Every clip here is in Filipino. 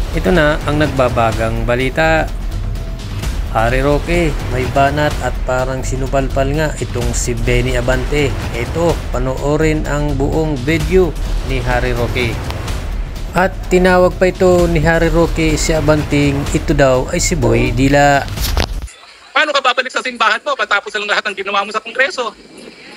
Ito na ang nagbabagang balita. Harry Roque, may banat at parang sinupalpal nga itong si Benny Abante. Ito, panoorin ang buong video ni Harry Roque. At tinawag pa ito ni Harry Roque si Abanting ito daw ay si Boy Dila. Paano ka babalik sa simbahan mo patapos lang lahat ng ginawa mo sa Kongreso?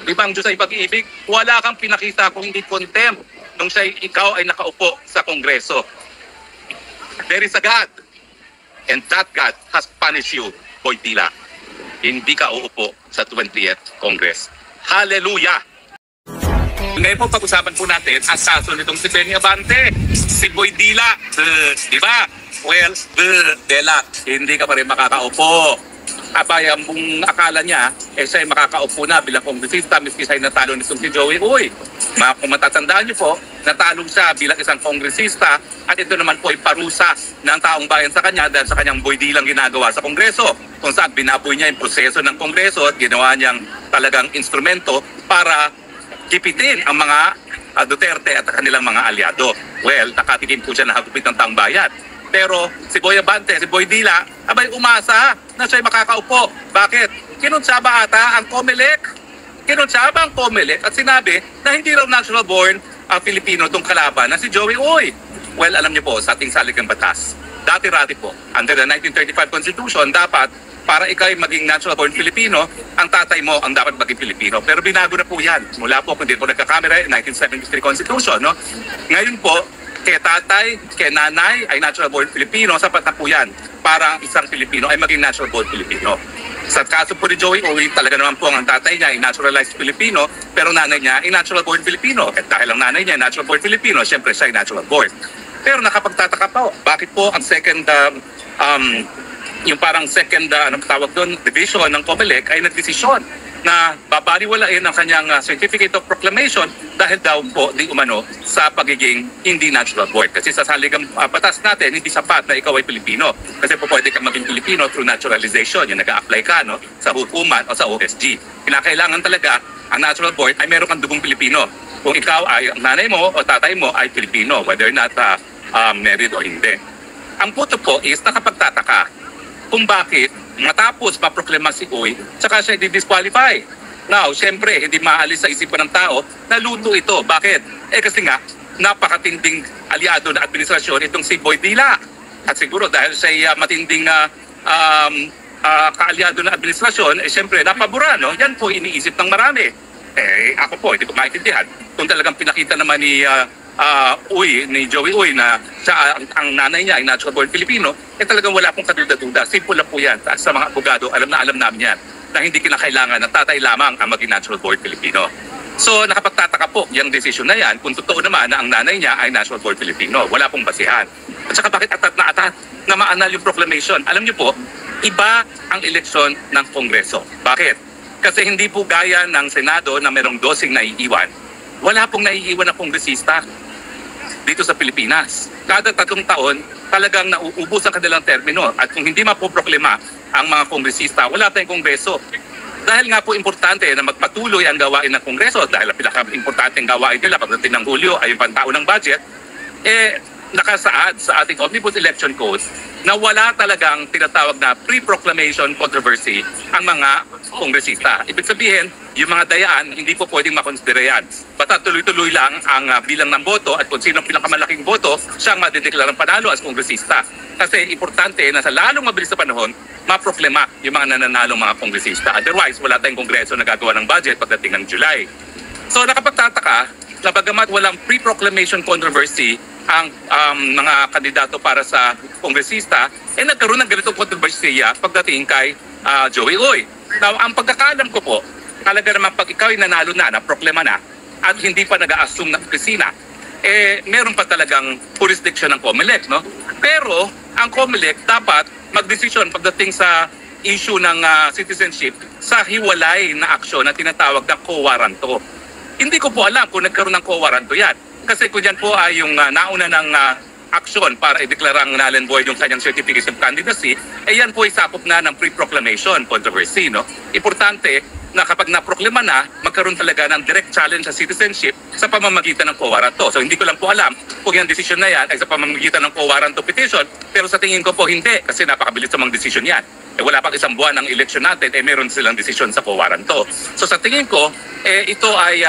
Di ba ang Diyos ay pag-ibig? Wala kang pinakita kung hindi contempt nung ikaw ay nakaupo sa Kongreso. There is a God, and that God has punished you, Boy Dila. Hindi ka uupo sa 20th Congress. Hallelujah! Ngayon po pag-usapan po natin ang kaso nitong si Benny Abante, si Boy Dila. Di ba? Well, Dela, hindi ka pa rin makakaupo. Abay, ang akala niya, siya ay makakaupo na bilang kongresista, miski siya ay natalo ni si Joey Uy. Kung matatandaan niyo po, natalo siya bilang isang kongresista at ito naman po ay parusa ng taong bayan sa kanya dahil sa kanyang Boy Dilang ginagawa sa Kongreso, kung saan binaboy niya yung proseso ng Kongreso at ginawa niyang talagang instrumento para kipitin ang mga Duterte at kanilang mga aliado. Well, nakatikim po siya na hagupit ng taong bayan. Pero si Boy Abante, si Boy Dila, abay umasa na siya'y makakaupo. Bakit? Kinuntsaba ata ang COMELEC. Kinuntsaba ang COMELEC at sinabi na hindi raw natural born Filipino itong kalaban na si Joey Uy. Well, alam niyo po, sa ating saligang batas, dati-rati po, under the 1935 Constitution, dapat para ikaw ay maging natural born Filipino, ang tatay mo ang dapat maging Filipino. Pero binago na po yan. Mula po, kung hindi po nagkakamera, 1973 Constitution. No? Ngayon po, kay tatay, kay nanay ay natural born Filipino, sapat na po yan para isang Filipino ay maging natural born Filipino. Sa kaso po ni Joey Uy, talaga naman po ang tatay niya ay naturalized Filipino, pero nanay niya ay natural born Filipino. At dahil ang nanay niya ay natural born Filipino, siyempre siya ay natural born. Pero nakapagtataka po, bakit po ang second, yung parang second, anong tawag doon, division ng COMELEC ay nagdesisyon na babaliwalain ang kanyang Certificate of Proclamation dahil daw po di umano sa pagiging hindi natural born. Kasi sa saligang batas natin, hindi sapat na ikaw ay Pilipino. Kasi po pwede kang maging Pilipino through naturalization, yung nag-a-apply ka no, sa hukuman o sa OSG. Kinakailangan talaga ang natural born ay meron kang dugong Pilipino. Kung ikaw ay, ang nanay mo o tatay mo ay Pilipino, whether or not married o hindi. Ang punto po is nakapagtataka kung bakit matapos maproklama si Uy, saka siya di-disqualify. Now, siyempre, hindi maalis sa isipan ng tao na luto ito. Bakit? Kasi nga, napakatinding aliado na administrasyon itong si Boy Dila. At siguro dahil siya matinding kaaliado na administrasyon, siyempre, napabura, no? Yan po iniisip ng marami. Ako po, hindi ko maintindihan. Kung talagang pinakita naman ni ni Joey Uy na siya, ang nanay niya ay natural born Filipino, talagang wala pong kaduda-duda. Simple lang po yan. Sa mga abogado, alam namin yan na hindi kinakailangan na tatay lamang ang maging natural born Filipino. So nakapagtataka po yung decision na yan kung totoo naman na ang nanay niya ay natural born Filipino. Wala pong basihan. At saka bakit atat na maanal yung proclamation? Alam niyo po, iba ang eleksyon ng Kongreso. Bakit? Kasi hindi po gaya ng Senado na merong dosing naiiwan. Wala pong naiiwan na kongresista dito sa Pilipinas. Kada 3 taon, talagang nauubos ang kanilang termino. At kung hindi mapoproklima ang mga kongresista, wala tayong kongreso. Dahil nga po importante na magpatuloy ang gawain ng kongreso, dahil ang pinaka-importanteng gawain nila pagdating ng Hulyo ay yung pantao ng budget, nakasaad sa ating Omnibus Election Code na wala talagang tinatawag na pre-proclamation controversy ang mga kongresista. Ibig sabihin, yung mga dayaan, hindi po pwedeng makonsidera yan. Basta tuloy-tuloy lang ang bilang ng boto at kung sino ang pinakamalaking boto, siyang madideklarang panalo as kongresista. Kasi importante na sa lalong mabilis na panahon, maproklema yung mga nananalong mga kongresista. Otherwise, wala tayong kongreso na gagawa ng budget pagdating ng July. So nakapagtataka na bagamat walang pre-proclamation controversy ang mga kandidato para sa kongresista, nagkaroon ng ganitong kontrobersiya pagdating kay Joey Uy. Now, ang pagkakalam ko po, talaga naman pag ikaw ay nanalo na, proklama na, at hindi pa nag-a-assume ng opisina, meron pa talagang jurisdiction ng COMELEC, no? Pero, ang COMELEC dapat magdesisyon pagdating sa issue ng citizenship sa hiwalay na aksyon na tinatawag na co-waranto. Hindi ko po alam kung nagkaroon ng co-waranto yan. Kasi kung yan po ay yung nauna ng aksyon para ideklarang null and void yung kanyang certificate of candidacy, yan po ay sakop na ng pre-proclamation controversy. No? Importante na kapag naproklima na, magkaroon talaga ng direct challenge sa citizenship sa pamamagitan ng quo warranto. So hindi ko lang po alam kung yung decision na yan ay sa pamamagitan ng quo warranto petition, pero sa tingin ko po hindi, kasi napakabilis sa mga decision yan. Wala pang isang buwan ng election natin, meron silang decision sa quo warranto. So sa tingin ko, ito ay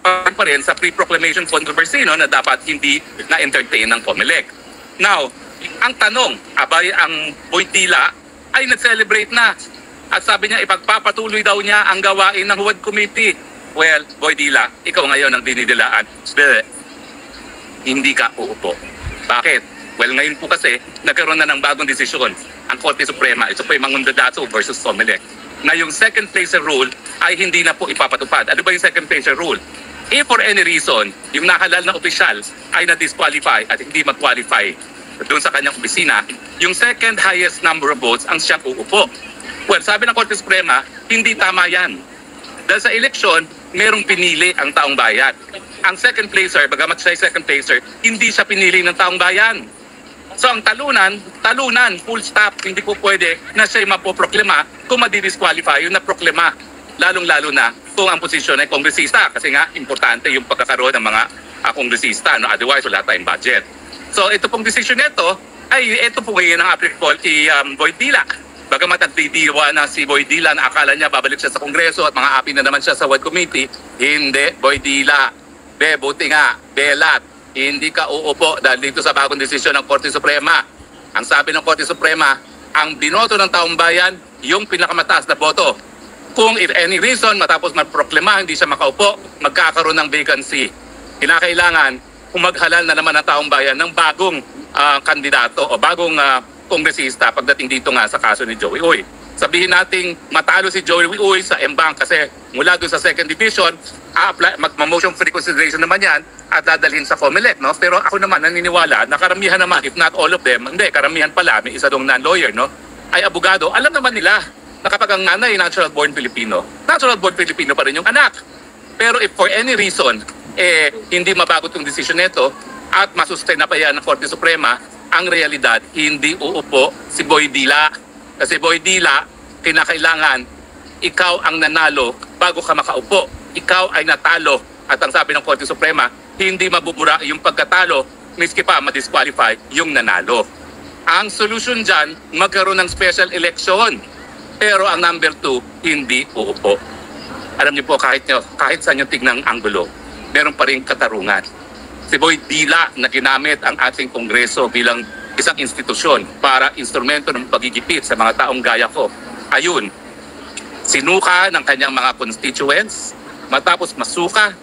pa rin sa pre-proclamation controversy, no, na dapat hindi na-entertain ng COMELEC. Now, ang tanong, abay ang Boydila ay nag-celebrate na. At sabi niya, ipagpapatuloy daw niya ang gawain ng HUAD Committee. Well, Boydila, ikaw ngayon ang dinidilaan. Hindi ka uupo. Bakit? Well, ngayon po kasi, nagkaroon na ng bagong desisyon ang Korte Suprema. Ito po yung Mangundadato versus COMELEC. Na yung second placer rule ay hindi na po ipapatupad. Ano ba yung second placer rule? If for any reason, yung nahalal na opisyal ay na-disqualify at hindi mag-qualify doon sa kanyang opisina, yung second highest number of votes ang siyang uupo. Well, sabi ng Korte Suprema, hindi tama yan. Dahil sa eleksyon, merong pinili ang taong bayan. Ang second placer, bagamat siya ay second placer, hindi siya pinili ng taong bayan. So ang talunan, full stop, hindi po pwede na siya'y mapoproklima kung madi-disqualify yung naproklima. Lalong-lalo na kung ang posisyon ay kongresista, kasi nga importante yung pagkakaroon ng mga kongresista, no? Otherwise wala tayong budget. So ito pong decision nito ay ito po ngayon ang applicable kay Boydila. Bagamat nagdidiwa na si Boydila na akala niya babalik siya sa Kongreso at mga api na naman siya sa HUAD Committee, hindi, Boydila. Buti nga, belat. Hindi ka uupo dahil dito sa bagong desisyon ng Korte Suprema. Ang sabi ng Korte Suprema, ang binoto ng taong bayan, yung pinakamataas na boto. Kung if any reason, matapos magproklima, hindi siya makaupo, magkakaroon ng vacancy. Kinakailangan, kung maghalal na naman ng taong bayan ng bagong kandidato o bagong kongresista pagdating dito nga sa kaso ni Joey Uy. Sabihin nating matalo si Joey Uy sa M-Bank kasi mula doon sa second division, mag-motion for reconsideration naman yan at dadalhin sa COMELEC, no? Pero ako naman naniniwala na karamihan naman, if not all of them, hindi, karamihan pala, may isa dong non-lawyer, no? Ay abogado, alam naman nila na kapag ang nanay natural born Filipino pa rin yung anak. Pero if for any reason, hindi mabago itong desisyon nito at masustain na pa yan ng Korte Suprema, ang realidad, hindi uupo si Boydila. Kasi Boydila, kinakailangan, ikaw ang nanalo bago ka makaupo. Ikaw ay natalo. At ang sabi ng Korte Suprema, hindi mabubura yung pagkatalo, miski pa ma-disqualify yung nanalo. Ang solution dyan, magkaroon ng special election. Pero ang number 2, hindi uupo. Alam niyo po, kahit saan yung tignang anggulo, meron pa rin katarungan. Si Boydila na ginamit ang ating Kongreso bilang isang institusyon para instrumento ng pagigipit sa mga taong gaya ko. Ayun, sinuka ng kanyang mga constituents, matapos masuka,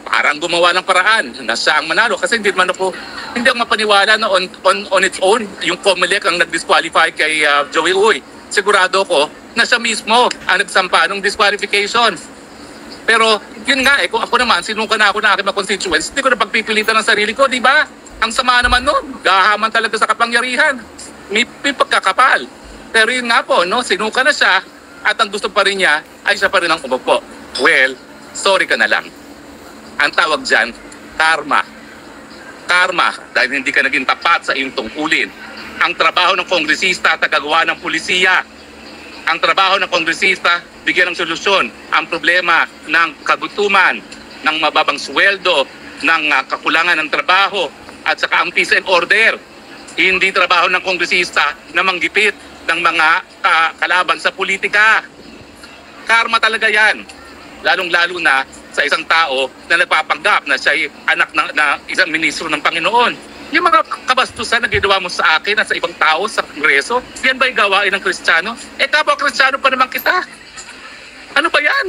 parang gumawa ng paraan na siya ang manalo. Kasi hindi ako mapaniwala na on its own, yung COMELEC ang nag-disqualify kay Joey Uy. Sigurado ko na siya mismo ang nagsampa ng disqualification. Pero yun nga, kung ako naman, sinuka na ako na aking mga constituents, hindi ko na pagpipilitan ng sarili ko, di ba? Ang sama naman nun, gahaman talaga sa kapangyarihan. May pagkakapal. Pero yun nga po, no, sinuka na siya at ang gusto pa rin niya ay siya pa rin ang umupo. Well, sorry ka na lang. Ang tawag dyan, karma. Karma, dahil hindi ka naging tapat sa iyong tungkulin. Ang trabaho ng kongresista, tagagawa ng pulisiya. Ang trabaho ng kongresista, bigyan ng solusyon ang problema ng kagutuman, ng mababang sweldo, ng kakulangan ng trabaho, at saka ang peace and order. Hindi trabaho ng kongresista na manggipit ng mga kalaban sa politika. Karma talaga yan. Lalong-lalo na sa isang tao na nagpapanggap na siya ay anak na isang ministro ng Panginoon. Yung mga kabastusan na ginawa mo sa akin at sa ibang tao sa Kongreso, yan ba'y gawain ng Kristiyano? Kapwa Kristiyano pa naman kita. Ano ba yan?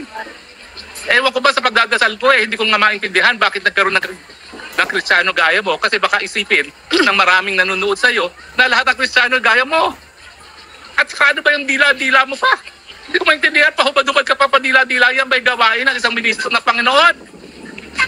Ewan ko ba sa pagdadasal ko hindi ko nga maintindihan bakit nagkaroon ng Kristiyano gaya mo. Kasi baka isipin ng maraming nanonood sa'yo na lahat ng Kristiyano gaya mo. At saka ano ba yung dila-dila mo pa? Hindi ko maintindihan, pahubad-ubad ka pa padila-dila, yan ba'y gawain ng isang ministro ng Panginoon?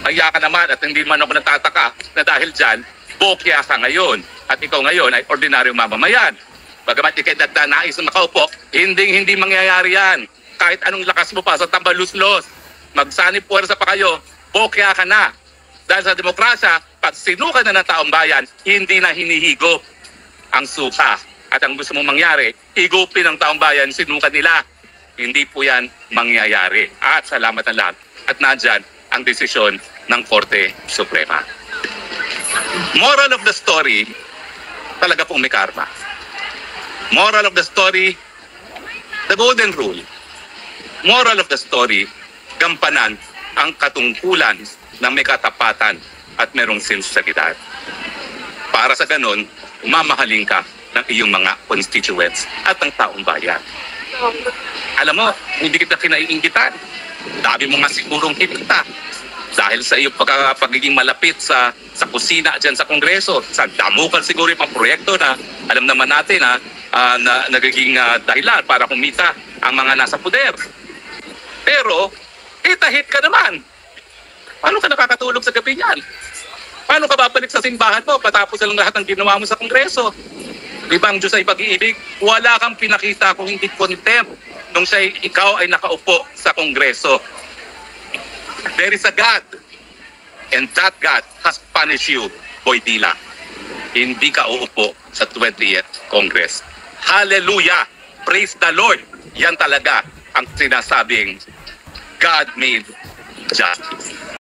Kaya ka naman at hindi man ako natataka na dahil dyan, bokya ka ngayon at ikaw ngayon ay ordinaryong mamamayan. Bagamat ikay nais na makaupo, hindi mangyayari yan. Kahit anong lakas mo pa sa tambaluslos, magsanib puwersa pa kayo, bokya ka na. Dahil sa demokrasya, pag sinuka na ng taong bayan, hindi na hinihigop ang suka. At ang gusto mong mangyari, higupin ng taong bayan, sinuka nila. hindi po yan mangyayari. At salamat na lahat. At nandyan ang desisyon ng Korte Suprema. Moral of the story, talaga pong may karma. Moral of the story, the golden rule. Moral of the story, gampanan ang katungkulan ng may katapatan at merong sinseridad. Para sa ganun, mamahalin ka ng iyong mga constituents at ng taong bayan. Alam mo, hindi kita kinaiingitan. Dami mo nga sigurong kita. Dahil sa iyong pagiging malapit sa kusina dyan sa Kongreso, sa damukan siguro yung mga proyekto na alam naman natin na nagiging dahilan para kumita ang mga nasa poder. Pero, hit ka naman. Paano ka nakakatulog sa gabi niyan? Paano ka babalik sa simbahan mo patapos lang lahat ng ginawa mo sa Kongreso? Di ba ang Diyos ay pag-iibig? Wala kang pinakita kung hindi contempt nung ikaw ay nakaupo sa Kongreso. There is a God, and that God has punished you, Boy Dila. Hindi ka uupo sa 20th Congress. Hallelujah! Praise the Lord! Yan talaga ang sinasabing God made justice.